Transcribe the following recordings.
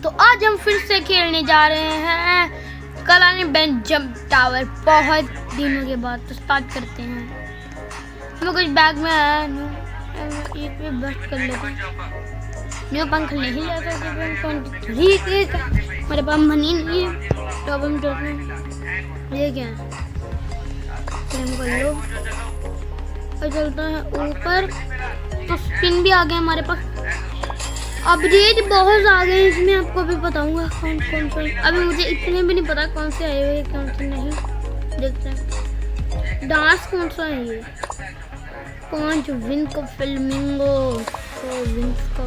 तो आज हम फिर से खेलने जा रहे हैं कलानी बेंच जंप टावर। बहुत दिनों के बाद तो स्टार्ट करते हैं। हमें कुछ बैग में आया एक पे बस्ट कर लेते हैं। न्यू पंख नहीं ले सकते, मेरे पास मनी नहीं है तो अब हम चलते हैं। ये क्या है, फ्रेम कर लो और चलता है ऊपर। तो स्पिन भी आ गया हमारे पास। अपडेट बहुत आ गए इसमें, आपको भी बताऊंगा कौन कौन से। अभी मुझे इतने भी नहीं पता कौन से आए हुए कौन से नहीं। देखते हैं डांस कौन सा है। ये 5 विन का फ्लेमिंगो, तो विन का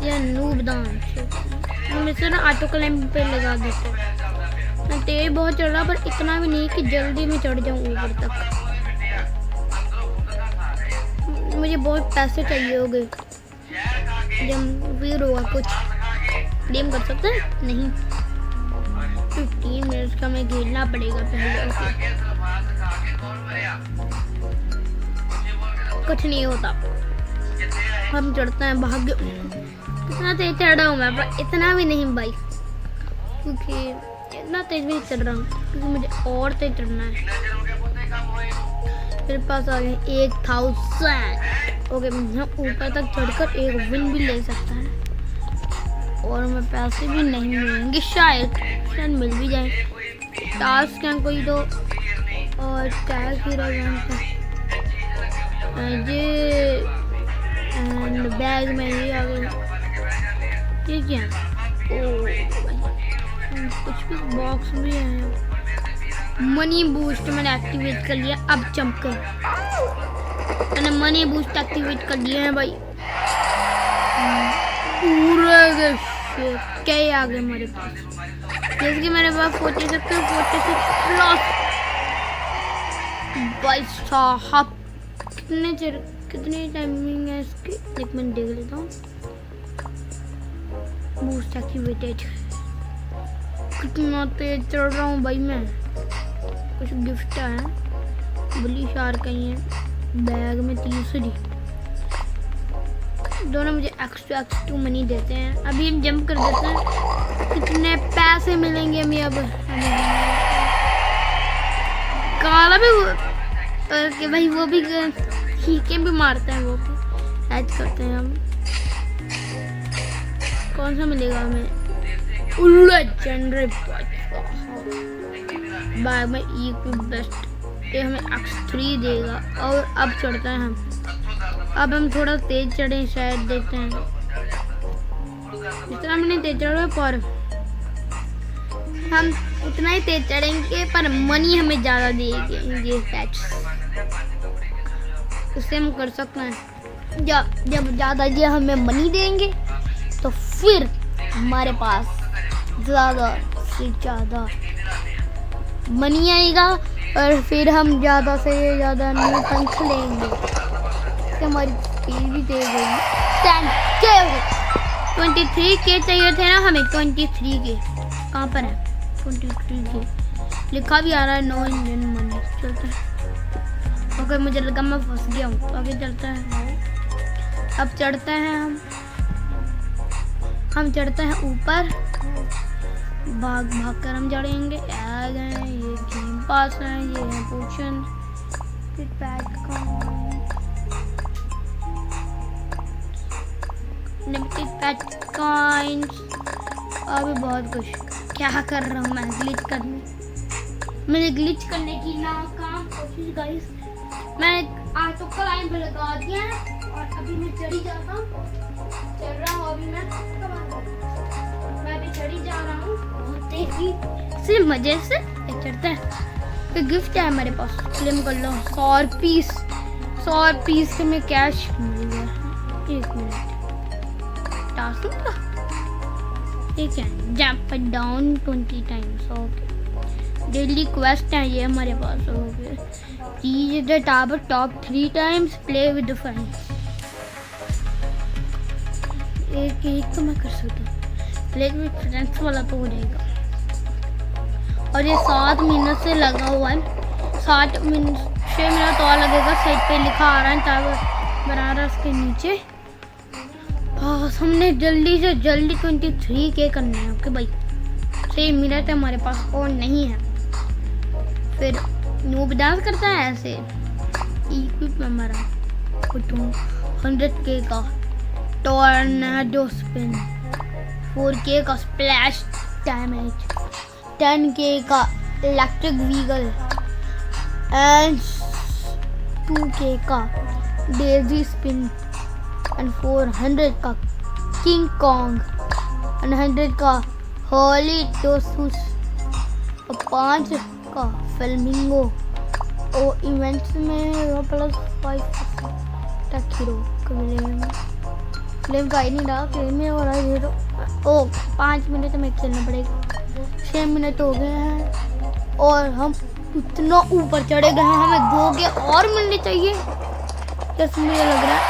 ये नूब डांस। हम इसे ना ऑटो क्लाइंब पे लगा देते हैं। मैं तेज बहुत चढ़ रहा पर इतना भी नहीं कि जल्दी में चढ़ जाऊँ ऊपर तक। मुझे बहुत पैसे चाहिए होंगे जब वीर होगा कुछ क्लेम कर सकते हैं। नहीं 15 मिनट का मैं खेलना पड़ेगा पहले। कुछ नहीं होता, हम चढ़ते हैं। भाग्य कितना तेज चढ़ रहा हूँ मैं, पर इतना भी नहीं भाई, क्योंकि इतना तेज भी नहीं चढ़ रहा हूँ क्योंकि मुझे और तेज चढ़ना है। मेरे पास आ गए 1000। ओके, हम ऊपर तक चढ़कर एक विन भी ले सकता है और हमें पैसे भी नहीं मिलेंगे। शायद मिल भी जाए। टास्क है कोई तो, और टैग ही रह ये एंड बैग में ये आ गया। ये क्या कुछ भी बॉक्स भी है। मनी बूस्ट मैंने एक्टिवेट कर लिया। अब जंप कर, मैंने मनी बूस्ट एक्टिवेट कर लिया है भाई। पूरे क्या आ गए हमारे पास, जैसे कि मेरे पास 46 प्लस। भाई साहब कितनी टाइमिंग है इसकी, एक मिनट देख लेता हूँ। Boost activated. कितना तेज चढ़ रहा हूँ भाई मैं। कुछ गिफ्ट है, बुली शार्क ही है बैग में। 30 दोनों मुझे एक्स्ट्रा मनी देते हैं। अभी हम जंप कर देते हैं। कितने पैसे मिलेंगे हमें अब। काला भी कि भाई वो भी ठीके भी मारते हैं, वो भी ऐड करते हैं हम। कौन सा मिलेगा हमें? लेजेंडरी बैग में एक बेस्ट, ये हमें X3 देगा। और अब चढ़ते हैं हम। अब हम थोड़ा तेज चढ़े शायद, देखते हैं। इतना भी नहीं तेज चढ़े पर हम उतना ही तेज चढ़ेंगे, पर मनी हमें ज़्यादा देंगे। ये पैच उससे हम कर सकते हैं। जब ज़्यादा ये हमें मनी देंगे तो फिर हमारे पास ज़्यादा से ज़्यादा मनी आएगा और फिर हम ज़्यादा से ज़्यादा न्यू पंख लेंगे। हमारी स्पीड भी तेज होगी। 23 के चाहिए थे ना हमें। 23 के कहाँ पर है? 23 के लिखा भी आ रहा है। No Indian money. चलता है। ओके, मुझे लगा मैं फंस गया हूँ। आगे चलता है। अब चढ़ते हैं हम चढ़ते हैं ऊपर। भाग कर हम चढ़ेंगे। आ गए, ये गेम पास है, ये है पोशन, फिर पैक कॉइन्स, अभी बहुत कुछ। क्या कर रहा हूँ मैं? ग्लिच करने की नाकाम कोशिश गाइस। मैं ऑटो क्लाइंब लगा दिया है और अभी मैं चढ़ी जाता हूँ। चल रहा हूँ अभी मैं भी चढ़ी जा रहा हूँ बहुत तेजी से, मजे से चढ़ते हैं। तो गिफ्ट है हमारे पास, क्लेम कर लो। 100 पीस के में कैश मिल गया। 1 मिनट टास्क का ठीक है। Jump down 20 times. Okay, daily quest है ये हमारे पास। Okay, reach the tower top 3 times, play with friends. एक तो मैं कर सकता हूँ, प्ले विद फ्रेंड्स वाला तो हो जाएगा। और ये 7 मिनट से लगा हुआ है। 6 मिनट और लगेगा। साइड पे लिखा आ रहा है टावर बनारस के नीचे। हाँ, हमने जल्दी से जल्दी 23K करना है। ओके भाई, 3 मिनट हमारे पास और नहीं है। फिर नूब डांस करता है ऐसे। इक्विप में हमारा 100K का टॉर्नेडो स्पिन, 4K का स्प्लैश डैमेज, 10K का इलेक्ट्रिक व्हीकल एंड 2K का डेजी स्पिन एंड 400 का किंग कॉन्ग एंड 100 का होली टोसूस और 5 का फ्लेमिंगो और इवेंट्स में +5 टेक हीरो क्लेम का ही नहीं रहा, क्लेम में हो रहा है 0। ओ 5 मिनट में खेलना पड़ेगा। 6 मिनट हो गए हैं और हम इतना ऊपर चढ़े गए हैं, हमें 2K और मिलने चाहिए। जैसे मुझे लग रहा है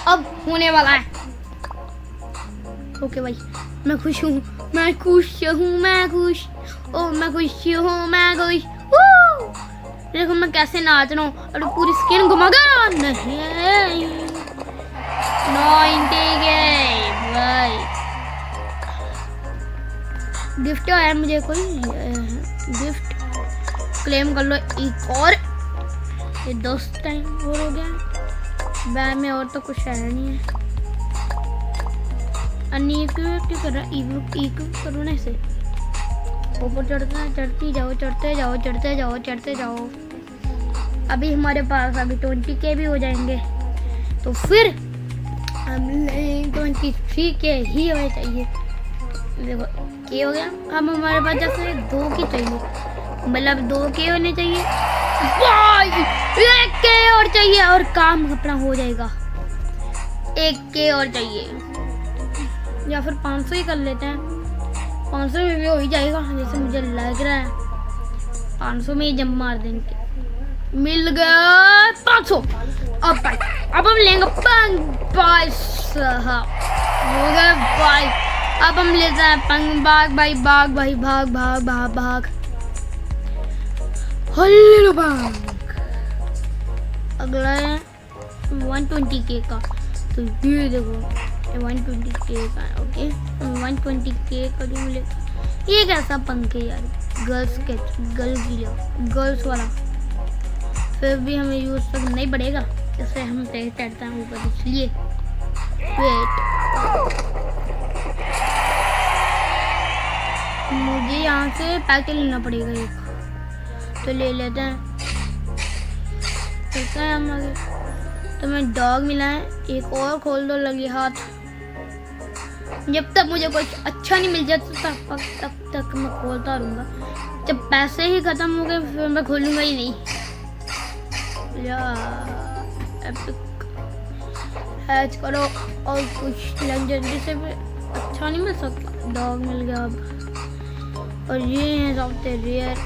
अब होने वाला है। ओके भाई, मैं खुश हूँ, मैं खुश हूँ, मैं खुश, ओ मैं खुश हूँ, मैं खुश। देखो मैं कैसे नाच रहा हूँ और पूरी स्किन घुमा गया। नहीं 90K भाई। गिफ्ट आया मुझे, कोई गिफ्ट क्लेम कर लो एक और। ये 10 टाइम और हो गया। बैग में और तो कुछ है नहीं है। क्यों कर रहा है? करो ना इसे। ऊपर चढ़ते जाओ। अभी हमारे पास अभी 20K भी हो जाएंगे तो फिर हम 23K ही होने चाहिए। देखो K हो गया। अब हमारे पास जैसे 2K चाहिए, मतलब 2K होने चाहिए। 1K और चाहिए और काम अपना हो जाएगा। 1K और चाहिए या फिर 500 ही कर लेते हैं। 500 में भी हो ही जाएगा जैसे मुझे लग रहा है। 500 में ही जंप मार देंगे। मिल गया 500। अब हम लेंगे 5 हो गए भाई। अब हम लेते हैं पंग। भाग। अगला है 120K का। तो ये देखो 120K का है। ओके 120K का जो मिले। ये कैसा पंख है यार? गर्ल्स वाला। फिर भी हमें यूज करना नहीं पड़ेगा, इससे हम तेज चढ़ते हैं ऊपर, इसलिए वेट। मुझे यहाँ से पैकेट लेना पड़ेगा एक, तो ले लेते हैं। चलते हैं हम आगे। तो मैं डॉग मिला है, एक और खोल दो लगी हाथ। जब तक मुझे कुछ अच्छा नहीं मिल जाता तब तक मैं खोलता रहूँगा। जब पैसे ही खत्म हो गए फिर मैं खोलूँगा ही नहीं। हैच करो और कुछ लेजेंडरी से भी अच्छा नहीं मिल सकता। डॉग मिल गया अब। और ये है सबसे रेयर।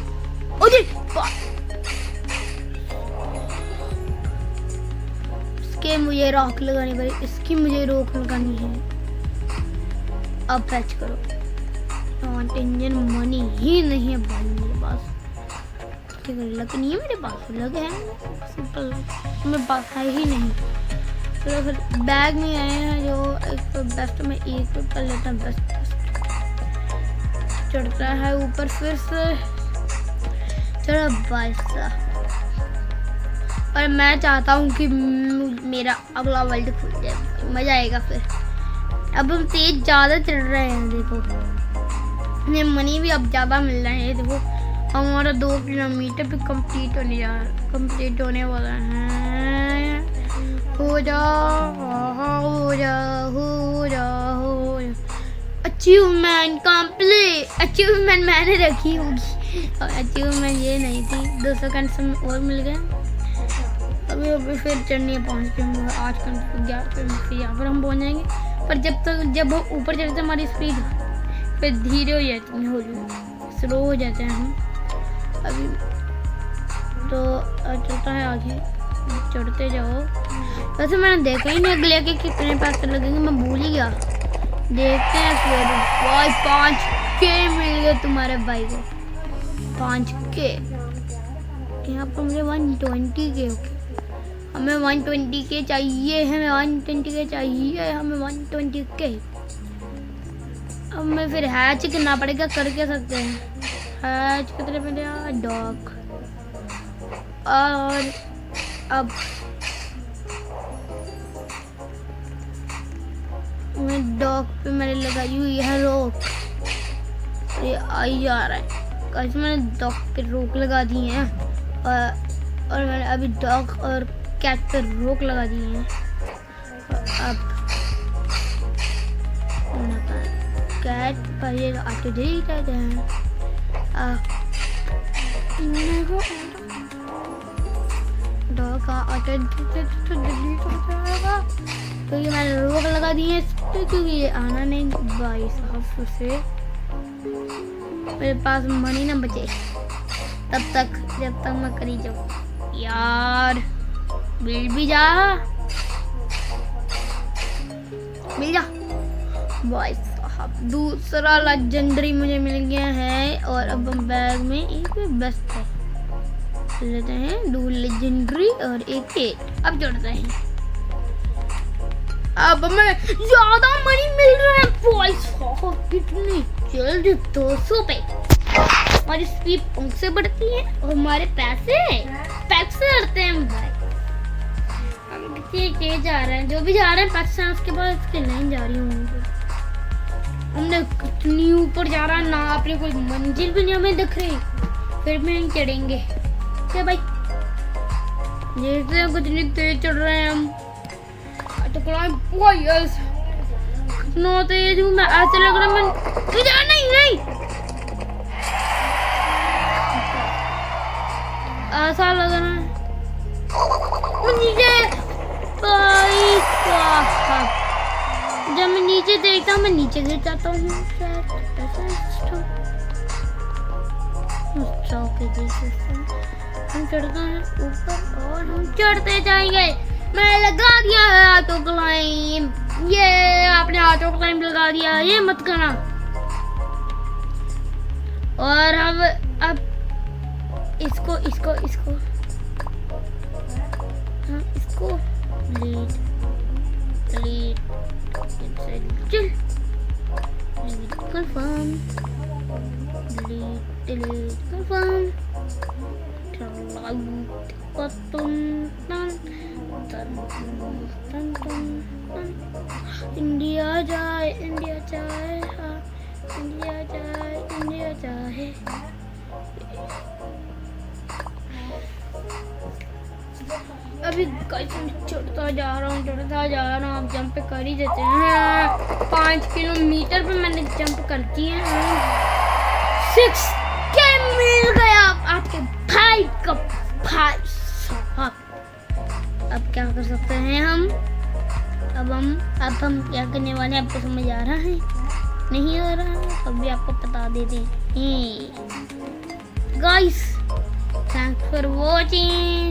इसके मुझे रोक लगानी पड़ी, इसकी मुझे रोक लगानी है। अब फैच करो। इंजन मनी ही नहीं है भाई मेरे पास। लग नहीं है मेरे पास, लग है सिंपल, मेरे पास है ही नहीं। तो फिर बैग में आए हैं जो एक बेस्ट में एक कर लेता है। बेस्ट चढ़ता है ऊपर फिर से। चलो भाई साहब, और मैं चाहता हूँ कि मेरा अगला वर्ल्ड खुल जाए, मजा आएगा फिर। अब हम तेज ज़्यादा चढ़ रहे हैं। देखो ये मनी भी अब ज़्यादा मिल रहा है। देखो हमारा 2 किलोमीटर पे कंप्लीट होने वाला है। हो जा। Achievement complete. अचीवमेंट मैंने रखी होगी और अचीवमेंट ये नहीं थी। 200 कंसम और मिल गए। अभी फिर चढ़नी है 5 किलोमीटर। 8 किलोमीटर यहाँ पर हम पहुँच जाएंगे। पर जब हम ऊपर चढ़ते हमारी स्पीड फिर धीरे हो जाती है, स्लो हो जाते हैं हम। अभी तो चलता है आगे, चढ़ते जाओ। वैसे मैंने देखा ही नहीं अगले के कितने पैसे लगेंगे, मैं भूल ही गया। देखते हैं फिर। भाई 5K मिल गए तुम्हारे भाई को। 5K यहाँ पर मुझे 120K। हमें 120 के चाहिए, हमें 120 के चाहिए, हमें 120 के। अब मैं फिर हैच करना पड़ेगा, कर क्या सकते हैं। हैच कितने पे दिया, डॉग। और अब मैं डॉग पे मैंने लगाई हुई है रोक, ये आई जा रहा है। गाइस मैंने डॉग पे रोक लगा दी है, और मैंने अभी डॉग और कैट पे रोक लगा दी है। अब कैट पर ये ऑटो डिलीट करते हैं। डॉग का ऑटो डिलीट हो जाएगा क्योंकि मैंने रोक लगा दी है, क्योंकि ये आना नहीं भाई साहब से। मेरे पास मनी ना बचे तब तक, जब तक मैं करी जाऊँ। यार मिल भी जा, मिल जा भाई साहब। दूसरा लेजेंडरी मुझे मिल गया है, और अब हम बैग में एक बेस्ट है लेते हैं, 2 लेजेंडरी और एक पेट। अब जोड़ते हैं, अब हमें ज्यादा मनी मिल रहा है भाई साहब, कितनी जल्द 200 पे। हमारी स्पीड पंख से बढ़ती है और हमारे पैसे पैक से बढ़ते हैं भाई। हम कितनी तेज जा रहे हैं, जो भी जा रहे हैं पाकिस्तान, उसके बाद इसके लाइन जा रही हूँ। हमने कितनी ऊपर जा रहा है ना, अपनी कोई मंजिल भी नहीं हमें दिख रही, फिर भी हम चढ़ेंगे क्या भाई। जैसे कितनी तेज चढ़ रहे हैं हम, तो कितना तेज हूँ मैं, ऐसे लग रहा है मैं नहीं ऐसा लग रहा है मैं नीचे। भाई साहब जब मैं नीचे देखता हूँ मैं नीचे गिर जाता हूँ। हम चढ़ते हैं ऊपर और हम चढ़ते जाएंगे। मैं लगा दिया है ऑटो क्लाइम, ये आपने ऑटो क्लाइम लगा दिया, ये मत करना। और अब इसको इसको इसको हाँ इसको लीड चल कंफर्म डिलीट कंफर्म इंडिया जाए इंडिया जाए, हाँ इंडिया जाए इंडिया जाए। अभी चढ़ता जा रहा हूँ अब जंप पे कर ही देते हैं। 5 किलोमीटर पे मैंने जंप कर दिए हैं। 6 के मिल गया आपके भाई का भाई साहब। अब क्या कर सकते हैं हम, अब हम क्या करने वाले हैं, आपको समझ आ रहा है नहीं आ रहा है, अब भी आपको बता देते हैं गाइस। Thanks for watching.